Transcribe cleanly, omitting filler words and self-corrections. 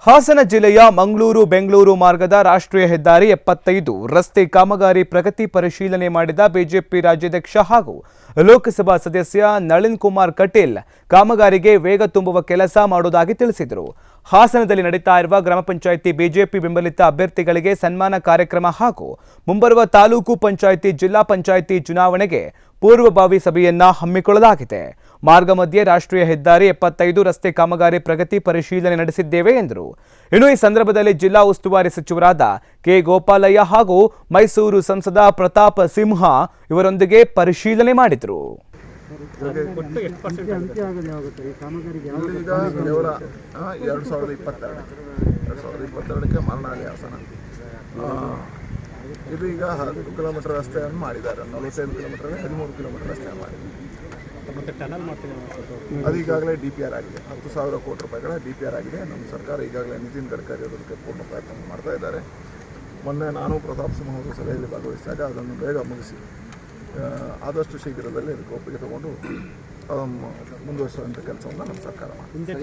ಹಾಸನ ಜಿಲ್ಲೆಯ ಮಂಗಳೂರು ಬೆಂಗಳೂರು ಮಾರ್ಗದ ರಾಷ್ಟ್ರೀಯ ಹೆದ್ದಾರಿ 75 ರಸ್ತೆ ಕಾಮಗಾರಿ ಪ್ರಗತಿ ಪರಿಶೀಲನೆ ಮಾಡಿದ ಬಿಜೆಪಿ ರಾಜ್ಯಾಧ್ಯಕ್ಷ ಹಾಗೂ ಲೋಕಸಭಾ ಸದಸ್ಯ ನಳಿನ್ ಕುಮಾರ್ ಕಟೀಲ್ ಕಾಮಗಾರಿಗೆ ವೇಗ ತುಂಬುವ ಕೆಲಸ ಮಾಡುವುದಾಗಿ ತಿಳಿಸಿದರು. ಹಾಸನದಲ್ಲಿ ನಡೀತಾ ಇರುವ ಗ್ರಾಮ ಪಂಚಾಯಿತಿ ಬಿಜೆಪಿ ಬೆಂಬಲಿತ ಅಭ್ಯರ್ಥಿಗಳಿಗೆ ಸನ್ಮಾನ ಕಾರ್ಯಕ್ರಮ ಹಾಗೂ ಮುಂಬರುವ ತಾಲೂಕು ಪಂಚಾಯಿತಿ ಜಿಲ್ಲಾ ಪಂಚಾಯಿತಿ ಚುನಾವಣೆಗೆ ಪೂರ್ವಭಾವಿ ಸಭೆಯನ್ನ ಹಮ್ಮಿಕೊಳ್ಳಲಾಗಿದೆ. ಮಾರ್ಗ ಮಧ್ಯೆ ರಾಷ್ಟ್ರೀಯ ಹೆದ್ದಾರಿ 75 ರಸ್ತೆ ಕಾಮಗಾರಿ ಪ್ರಗತಿ ಪರಿಶೀಲನೆ ನಡೆಸಿದ್ದೇವೆ ಎಂದರು. ಇನ್ನು ಈ ಸಂದರ್ಭದಲ್ಲಿ ಜಿಲ್ಲಾ ಉಸ್ತುವಾರಿ ಸಚಿವರಾದ ಕೆ ಗೋಪಾಲಯ್ಯ ಹಾಗೂ ಮೈಸೂರು ಸಂಸದ ಪ್ರತಾಪ್ ಸಿಂಹ ಇವರೊಂದಿಗೆ ಪರಿಶೀಲನೆ ಮಾಡಿದರು. ಈಗ ಕೇವಲ 2022ಕ್ಕೆ ಮಾರ್ನಾಳಿ ಹಾಸನ ಇದು ಈಗ 10 ಕಿಲೋಮೀಟರ್ ರಸ್ತೆಯನ್ನು ಮಾಡಿದ್ದಾರೆ. 45 ಕಿಲೋಮೀಟರ್ 13 ಕಿಲೋಮೀಟರ್ ರಸ್ತೆ ಮಾಡಿದ್ದಾರೆ. ಅದು ಈಗಾಗಲೇ DPR ಆಗಿದೆ. 10,000 ಕೋಟಿ ರೂಪಾಯಿಗಳ DPR ಆಗಿದೆ. ನಮ್ಮ ಸರ್ಕಾರ ಈಗಾಗಲೇ ನಿತಿನ್ ಗಡ್ಕರಿ ಅದಕ್ಕೆ ಪೂರ್ಣ ಪ್ರಯತ್ನ ಮಾಡ್ತಾ ಇದ್ದಾರೆ. ಮೊನ್ನೆ ನಾನು ಪ್ರತಾಪ್ ಸಿಂಹ ಅವರು ಸಭೆಯಲ್ಲಿ ಭಾಗವಹಿಸಿದಾಗ ಅದನ್ನು ಬೇಗ ಮುಗಿಸಿ ಆದಷ್ಟು ಶೀಘ್ರದಲ್ಲಿ ಅದಕ್ಕೆ ಒಪ್ಪಿಗೆ ತಗೊಂಡು ಮುಂದುವರಿಸುವಂಥ ಕೆಲಸವನ್ನು ನಮ್ಮ ಸರ್ಕಾರ ಮಾಡಿದೆ.